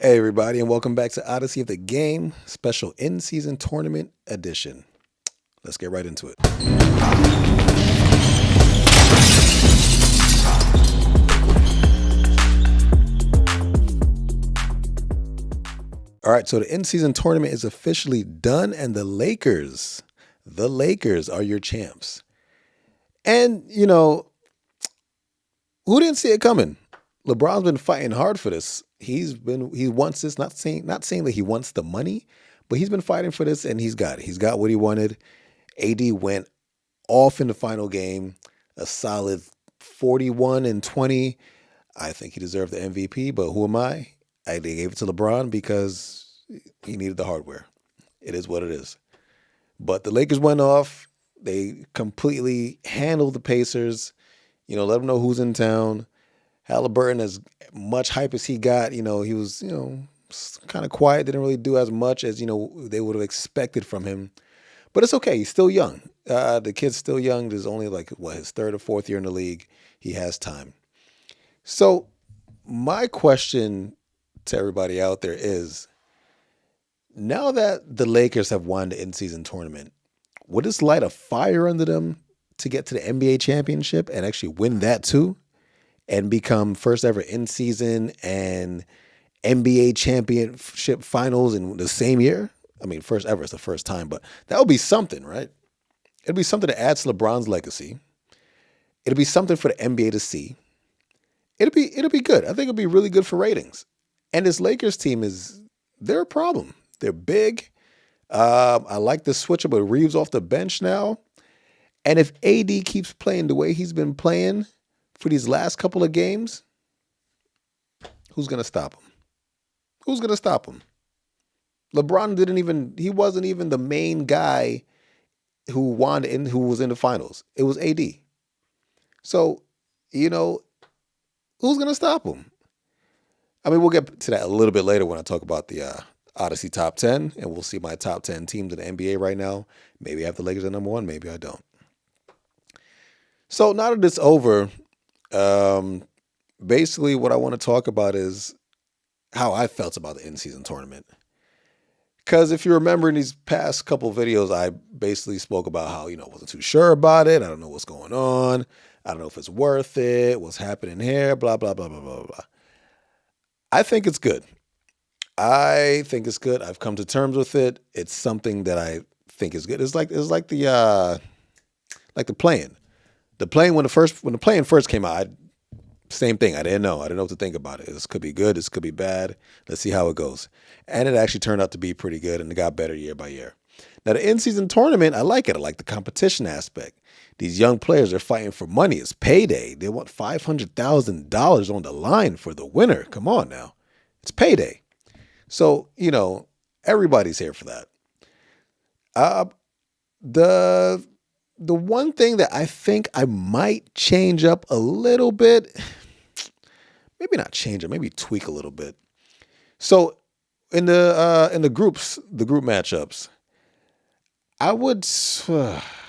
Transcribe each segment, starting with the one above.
Hey, everybody, and welcome back to Odyssey of the Game, special in-season tournament edition. Let's get right into it. All right, so the in-season tournament is officially done, and the Lakers are your champs. And, who didn't see it coming? LeBron's been fighting hard for this. He wants this, not saying that he wants the money, but he's been fighting for this and he's got it. He's got what he wanted. AD went off in the final game, a solid 41 and 20. I think he deserved the MVP, but who am I? They gave it to LeBron because he needed the hardware. It is what it is. But the Lakers went off. They completely handled the Pacers. Let them know who's in town. Halliburton, as much hype as he got, he was, kind of quiet, didn't really do as much as, they would have expected from him. But it's okay. He's still young. The kid's still young. There's only his third or fourth year in the league. He has time. So my question to everybody out there is, now that the Lakers have won the in-season tournament, would this light a fire under them to get to the NBA championship and actually win that too? And become first ever in-season and NBA championship finals in the same year? I mean, first ever is the first time, but that would be something, right? It'd be something to add to LeBron's legacy. It'd be something for the NBA to see. It'll be good. I think it'll be really good for ratings. And this Lakers team they're a problem. They're big. I like the switch up with Reeves off the bench now. And if AD keeps playing the way he's been playing for these last couple of games, who's going to stop him? Who's going to stop him? LeBron he wasn't even the main guy who was in the finals. It was AD. So, who's going to stop him? I mean, we'll get to that a little bit later when I talk about the Odyssey top 10, and we'll see my top 10 teams in the NBA right now. Maybe I have the Lakers at number one, maybe I don't. So now that it's over, basically what I want to talk about is how I felt about the in-season tournament. Because if you remember in these past couple of videos, I basically spoke about how, wasn't too sure about it. I don't know what's going on. I don't know if it's worth it. What's happening here? Blah, blah, blah, blah, blah, blah. I think it's good. I've come to terms with it. It's something that I think is good. It's like the play-in. The play-in when the play-in first came out, same thing. I didn't know what to think about it. This could be good. This could be bad. Let's see how it goes. And it actually turned out to be pretty good, and it got better year by year. Now, the in-season tournament, I like it. I like the competition aspect. These young players are fighting for money. It's payday. They want $500,000 on the line for the winner. Come on now. It's payday. So, everybody's here for that. The one thing that I think I might change up a little bit, maybe not change it, maybe tweak a little bit. So in the group matchups, I would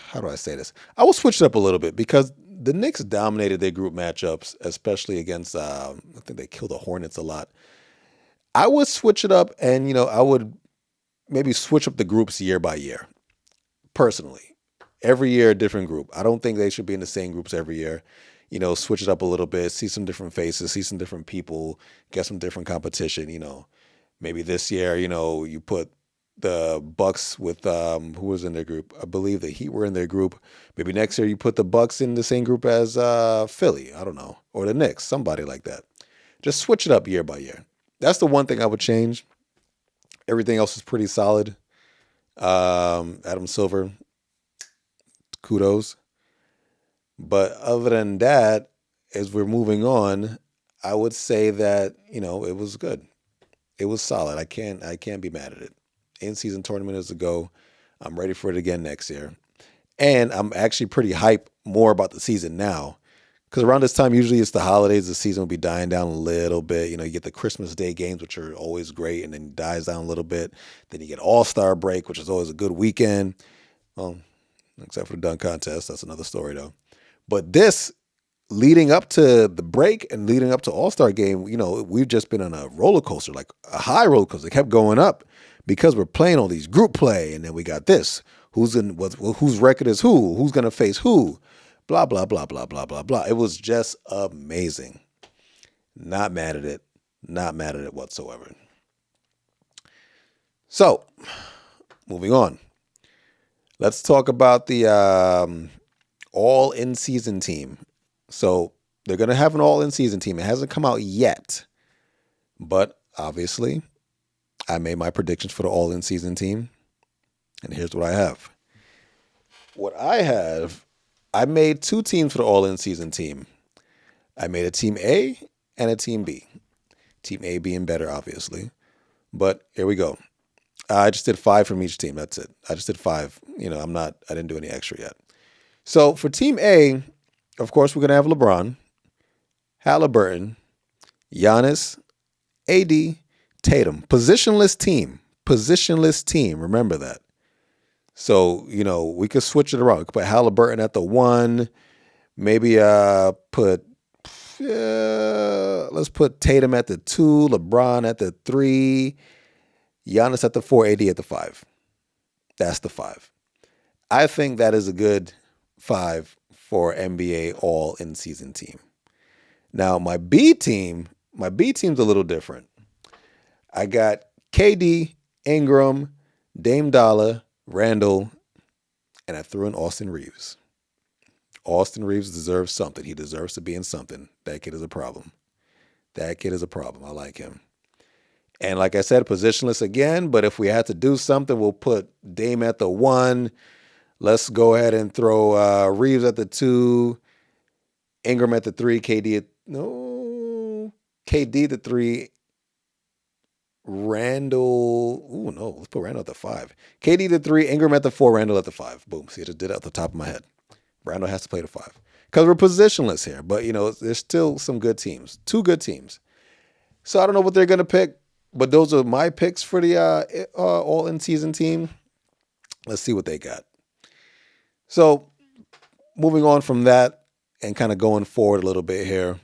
how do I say this? I will switch it up a little bit because the Knicks dominated their group matchups, especially against I think they killed the Hornets a lot. I would switch it up, and I would maybe switch up the groups year by year. Personally, every year a different group. I don't think they should be in the same groups every year. Switch it up a little bit, see some different faces, see some different people, get some different competition. Maybe this year, you put the Bucks with who was in their group. I believe the Heat were in their group. Maybe next year you put the Bucks in the same group as Philly. I don't know, or the Knicks, somebody like that. Just switch it up year by year. That's the one thing I would change. Everything else is pretty solid. Adam Silver, kudos. But other than that, as we're moving on, I would say that, it was good. It was solid. I can't be mad at it. In-season tournament is a go. I'm ready for it again next year. And I'm actually pretty hyped more about the season now. Because around this time, usually it's the holidays. The season will be dying down a little bit. You get the Christmas Day games, which are always great, and then it dies down a little bit. Then you get All-Star break, which is always a good weekend. Well, except for the dunk contest. That's another story, though. But this leading up to the break and leading up to All-Star game, we've just been on a roller coaster, like a high roller coaster. It kept going up because we're playing all these group play, and then we got this. Whose record is who? Who's going to face who? Blah, blah, blah, blah, blah, blah, blah. It was just amazing. Not mad at it. Not mad at it whatsoever. So, moving on. Let's talk about the all-in-season team. So, they're going to have an all-in-season team. It hasn't come out yet. But, obviously, I made my predictions for the all-in-season team. And here's what I have. I made 2 teams for the all-in-season team. I made a Team A and a Team B. Team A being better, obviously. But here we go. I just did 5 from each team. That's it. I just did 5. I didn't do any extra yet. So for Team A, of course, we're going to have LeBron, Halliburton, Giannis, AD, Tatum. Positionless team. Remember that. So, we could switch it around. We could put Halliburton at the 1. Maybe let's put Tatum at the 2, LeBron at the 3, Giannis at the 4, AD at the 5. That's the 5. I think that is a good 5 for NBA all-in-season team. Now, my B team's a little different. I got KD, Ingram, Dame Dollar, Randall, and I threw in Austin Reeves. Austin Reeves deserves something. He deserves to be in something. That kid is a problem. I like him. And like I said, positionless again, but if we had to do something, we'll put Dame at the 1. Let's go ahead and throw Reeves at the 2, Ingram at the 3, KD the 3, Randall. Let's put Randall at the 5. KD the 3, Ingram at the 4, Randall at the 5. Boom. See, I just did it off the top of my head. Randall has to play the 5. Because we're positionless here. But, there's still some good teams. 2 good teams. So I don't know what they're going to pick. But those are my picks for the all-in-season team. Let's see what they got. So moving on from that and kind of going forward a little bit here.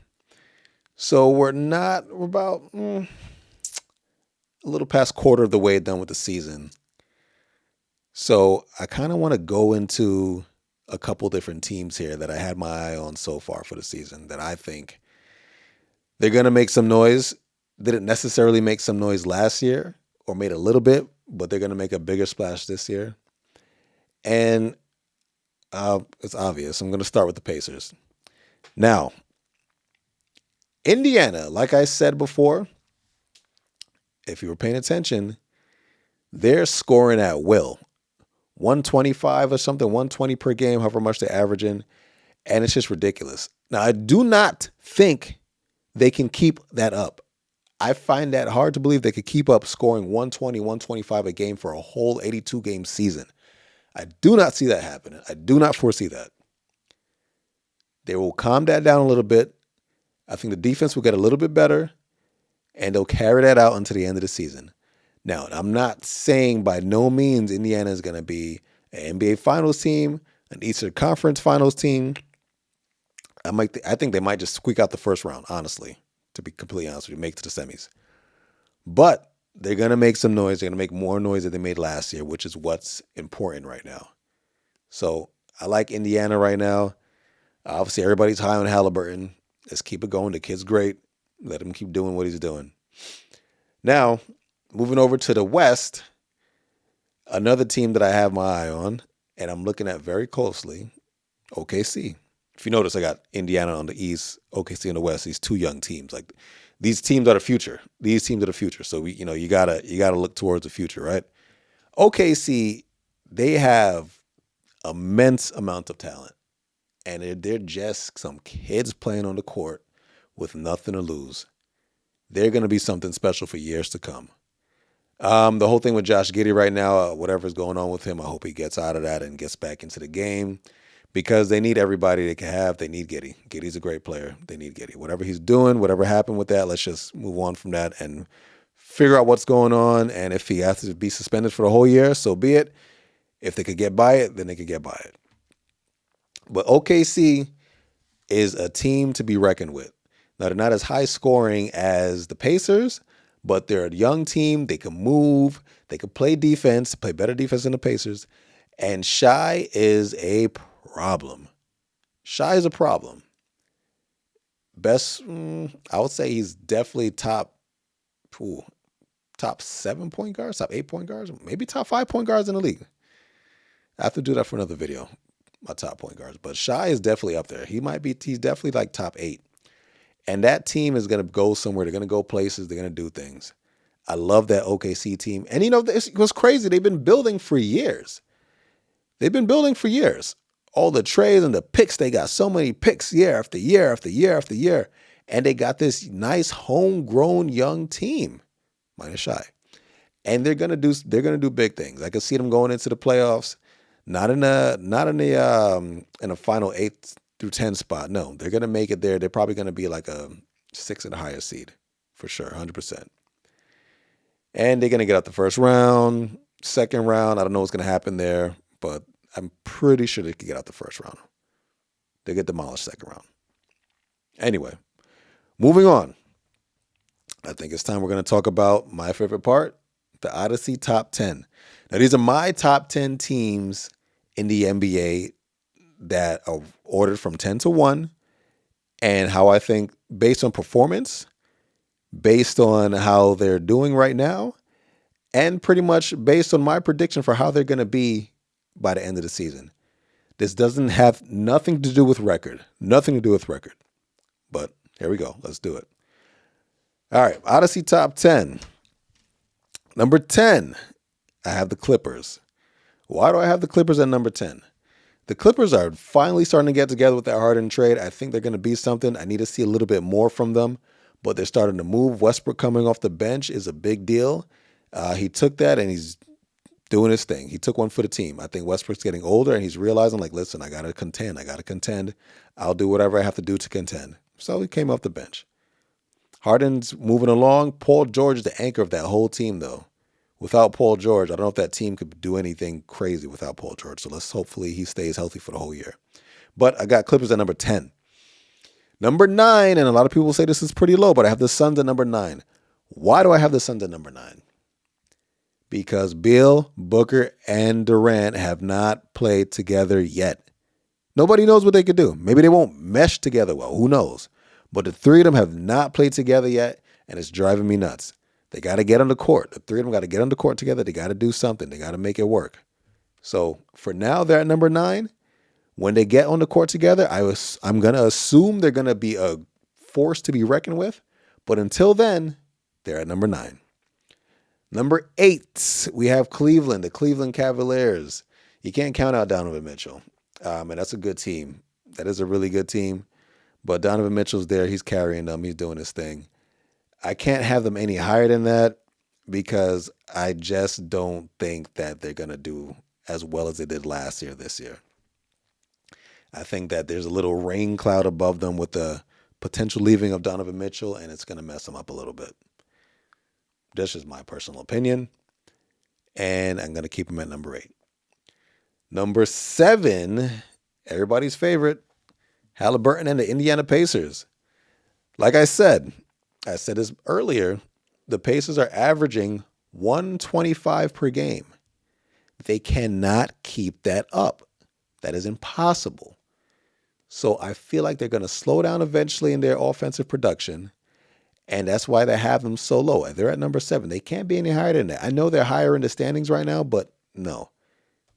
So we're about a little past quarter of the way done with the season. So I kind of want to go into a couple different teams here that I had my eye on so far for the season that I think they're going to make some noise. Didn't necessarily make some noise last year or made a little bit, but they're going to make a bigger splash this year. And it's obvious. I'm going to start with the Pacers. Now, Indiana, like I said before, if you were paying attention, they're scoring at will. 125 or something, 120 per game, however much they're averaging. And it's just ridiculous. Now, I do not think they can keep that up. I find that hard to believe they could keep up scoring 120, 125 a game for a whole 82-game season. I do not see that happening. I do not foresee that. They will calm that down a little bit. I think the defense will get a little bit better, and they'll carry that out until the end of the season. Now, I'm not saying by no means Indiana is going to be an NBA Finals team, an Eastern Conference Finals team. I think they might just squeak out the first round, honestly, to be completely honest with you, make it to the semis. But they're going to make some noise. They're going to make more noise than they made last year, which is what's important right now. So I like Indiana right now. Obviously, everybody's high on Halliburton. Let's keep it going. The kid's great. Let him keep doing what he's doing. Now, moving over to the West, another team that I have my eye on, and I'm looking at very closely, OKC. If you notice, I got Indiana on the East, OKC on the West. These 2 young teams, like these teams are the future. These teams are the future. So you gotta look towards the future, right? OKC, they have immense amount of talent, and they're just some kids playing on the court with nothing to lose. They're gonna be something special for years to come. The whole thing with Josh Giddey right now, whatever's going on with him, I hope he gets out of that and gets back into the game. Because they need everybody they can have. They need Giddey. Giddey's a great player. They need Giddey. Whatever he's doing, whatever happened with that, let's just move on from that and figure out what's going on. And if he has to be suspended for the whole year, so be it. If they could get by it, then they could get by it. But OKC, is a team to be reckoned with. Now, they're not as high scoring as the Pacers, but they're a young team. They can move. They can play defense, play better defense than the Pacers. And Shai is a problem. Shai is a problem. Best, I would say he's definitely top 7 point guards, top 8 point guards, maybe top 5 point guards in the league. I have to do that for another video, my top point guards. But Shai is definitely up there. He's definitely like top 8. And that team is going to go somewhere. They're going to go places. They're going to do things. I love that OKC team. And it was crazy. They've been building for years. All the trades and the picks, they got so many picks year after year after year after year. And they got this nice homegrown young team, minus Shai. And they're gonna do big things. I can see them going into the playoffs, not in a final 8 through 10 spot. No, they're gonna make it there. They're probably gonna be like a 6 and a higher seed for sure, 100%. And they're gonna get out the first round, second round. I don't know what's gonna happen there, but I'm pretty sure they could get out the first round. They get demolished second round. Anyway, moving on. I think it's time we're going to talk about my favorite part, the Odyssey top 10. Now, these are my top 10 teams in the NBA that are ordered from 10 to 1, and how I think based on performance, based on how they're doing right now, and pretty much based on my prediction for how they're going to be by the end of the season. This doesn't have nothing to do with record. Nothing to do with record. But here we go. Let's do it. All right. Odyssey top 10. Number 10, I have the Clippers. Why do I have the Clippers at number 10? The Clippers are finally starting to get together with that Harden trade. I think they're going to be something. I need to see a little bit more from them, but they're starting to move. Westbrook coming off the bench is a big deal. He took that and he's doing his thing. He took one for the team. I think Westbrook's getting older and he's realizing, like, listen, I got to contend. I'll do whatever I have to do to contend. So he came off the bench. Harden's moving along. Paul George is the anchor of that whole team, though. Without Paul George, I don't know if that team could do anything crazy without Paul George. So hopefully he stays healthy for the whole year. But I got Clippers at number 10. Number 9, and a lot of people say this is pretty low, but I have the Suns at number 9. Why do I have the Suns at number 9? Because Beal, Booker, and Durant have not played together yet. Nobody knows what they could do. Maybe they won't mesh together well. Who knows? But the three of them have not played together yet, and it's driving me nuts. They got to get on the court. The three of them got to get on the court together. They got to do something. They got to make it work. So for now, they're at number 9. When they get on the court together, I'm going to assume they're going to be a force to be reckoned with. But until then, they're at number 9. Number 8, we have Cleveland, the Cleveland Cavaliers. You can't count out Donovan Mitchell. And that's a good team. That is a really good team. But Donovan Mitchell's there. He's carrying them. He's doing his thing. I can't have them any higher than that because I just don't think that they're going to do as well as they did last year, this year. I think that there's a little rain cloud above them with the potential leaving of Donovan Mitchell, and it's going to mess them up a little bit. That's just my personal opinion. And I'm going to keep them at number 8. Number 7, everybody's favorite, Halliburton and the Indiana Pacers. Like I said this earlier, the Pacers are averaging 125 per game. They cannot keep that up. That is impossible. So I feel like they're going to slow down eventually in their offensive production. And that's why they have them so low. They're at number 7. They can't be any higher than that. I know they're higher in the standings right now, but no.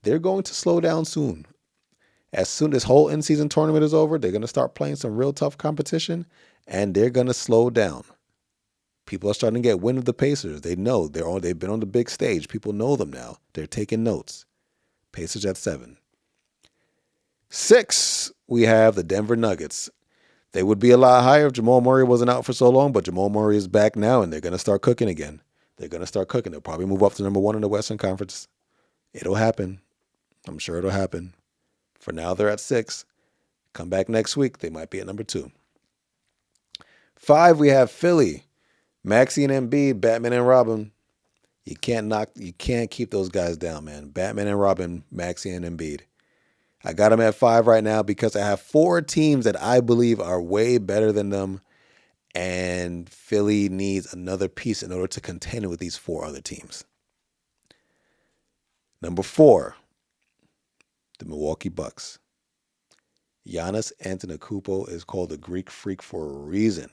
They're going to slow down soon. As soon as this whole in-season tournament is over, they're going to start playing some real tough competition, and they're going to slow down. People are starting to get wind of the Pacers. They know they've been on the big stage. People know them now. They're taking notes. Pacers at 7. 6, we have the Denver Nuggets. They would be a lot higher if Jamal Murray wasn't out for so long, but Jamal Murray is back now, and they're going to start cooking again. They're going to start cooking. They'll probably move up to number 1 in the Western Conference. It'll happen. I'm sure it'll happen. For now, they're at 6. Come back next week, they might be at number 2. 5, we have Philly. Maxey and Embiid, Batman and Robin. You can't keep those guys down, man. Batman and Robin, Maxey and Embiid. I got them at 5 right now because I have 4 teams that I believe are way better than them. And Philly needs another piece in order to contend with these 4 other teams. Number 4, the Milwaukee Bucks. Giannis Antetokounmpo is called the Greek Freak for a reason.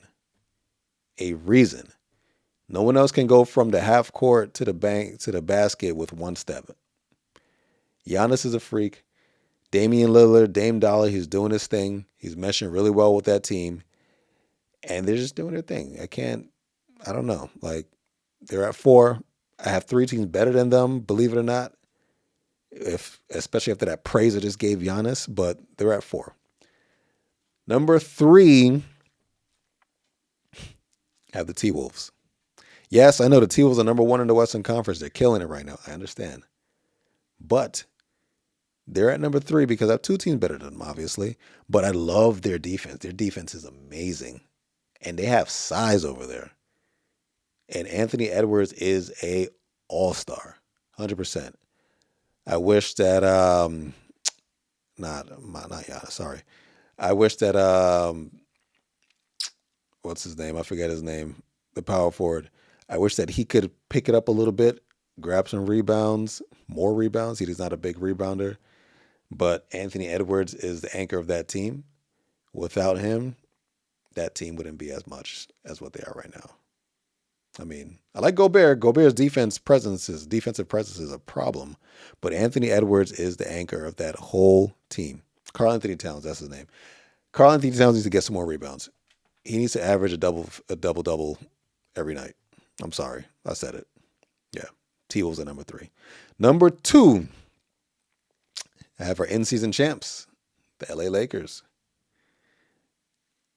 A reason. No one else can go from the half court to the bank to the basket with one step. Giannis is a freak. Damian Lillard, Dame Dollar, he's doing his thing. He's meshing really well with that team. And they're just doing their thing. I don't know. Like, they're at 4. I have 3 teams better than them, believe it or not. Especially after that praise I just gave Giannis, but they're at 4. Number 3, I have the T-Wolves. Yes, I know the T-Wolves are number 1 in the Western Conference. They're killing it right now. I understand. But they're at number 3 because I have 2 teams better than them, obviously. But I love their defense. Their defense is amazing. And they have size over there. And Anthony Edwards is a all-star, 100%. I wish that not Giannis, sorry. I wish that what's his name? I forget his name. The power forward. I wish that he could pick it up a little bit, grab some rebounds, more rebounds. He's not a big rebounder, but Anthony Edwards is the anchor of that team. Without him, that team wouldn't be as much as what they are right now. I mean, I like Gobert. Gobert's defensive presence is a problem, but Anthony Edwards is the anchor of that whole team. Karl Anthony Towns, that's his name. Karl Anthony Towns needs to get some more rebounds. He needs to average a double every night. I'm sorry, I said it. Yeah, T-Wolves at number 3. Number 2, I have our in-season champs, the LA Lakers.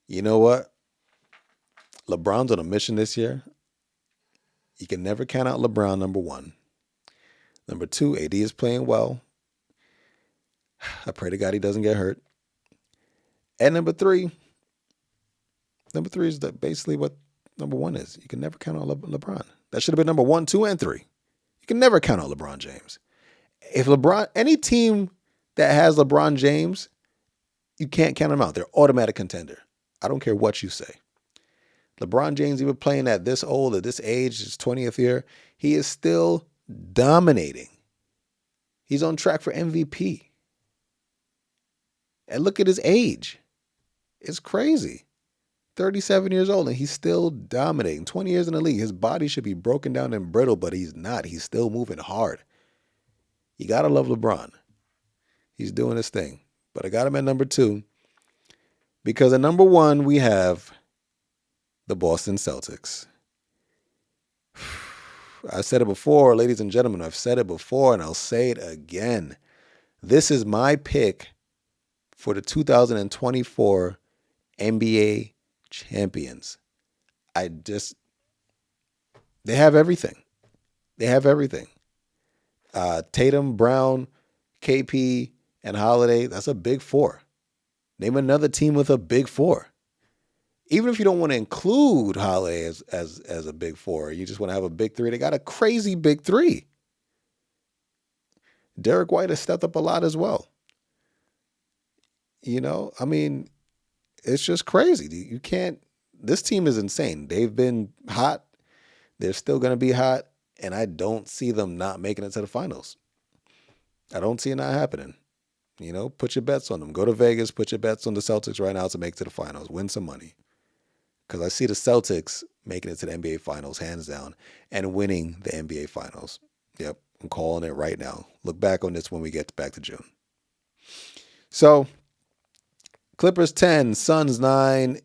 You know what? LeBron's on a mission this year. You can never count out LeBron, number 1. Number 2, AD is playing well. I pray to God he doesn't get hurt. And number 3 is basically what number 1 is. You can never count on LeBron. That should have been number 1, 2, and 3. You can never count on LeBron James. If any team that has LeBron James, you can't count them out. They're automatic contender. I don't care what you say. LeBron James, even playing at this old, at this age, his 20th year, he is still dominating. He's on track for MVP. And look at his age. It's crazy. 37 years old, and he's still dominating. 20 years in the league. His body should be broken down and brittle, but he's not. He's still moving hard. You got to love LeBron. He's doing his thing. But I got him at number 2 because at number 1, we have the Boston Celtics. I said it before, ladies and gentlemen. I've said it before, and I'll say it again. This is my pick for the 2024 NBA champions. They have everything. They have everything. Tatum, Brown, KP, and Holiday, that's a big 4. Name another team with a big 4. Even if you don't want to include Holiday as a big 4, you just want to have a big 3. They got a crazy big 3. Derek White has stepped up a lot as well. You know, I mean, it's just crazy. This team is insane. They've been hot. They're still going to be hot. And I don't see them not making it to the finals. I don't see it not happening. You know, put your bets on them. Go to Vegas, put your bets on the Celtics right now to make it to the finals. Win some money. Because I see the Celtics making it to the NBA Finals, hands down, and winning the NBA Finals. Yep, I'm calling it right now. Look back on this when we get back to June. So, Clippers 10, Suns 9,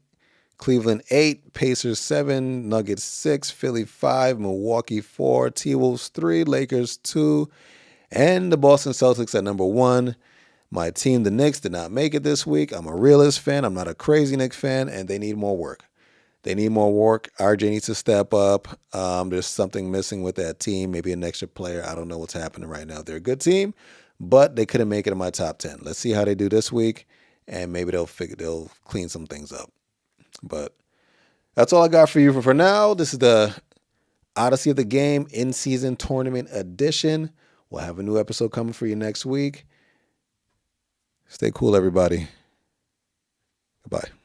Cleveland 8, Pacers 7, Nuggets 6, Philly 5, Milwaukee 4, T-Wolves 3, Lakers 2, and the Boston Celtics at number 1. My team, the Knicks, did not make it this week. I'm a realist fan. I'm not a crazy Knicks fan, and they need more work. They need more work. RJ needs to step up. There's something missing with that team, maybe an extra player. I don't know what's happening right now. They're a good team, but they couldn't make it in my top 10. Let's see how they do this week, and maybe they'll clean some things up. But that's all I got for you for now. This is the Odyssey of the Game in-season tournament edition. We'll have a new episode coming for you next week. Stay cool, everybody. Goodbye.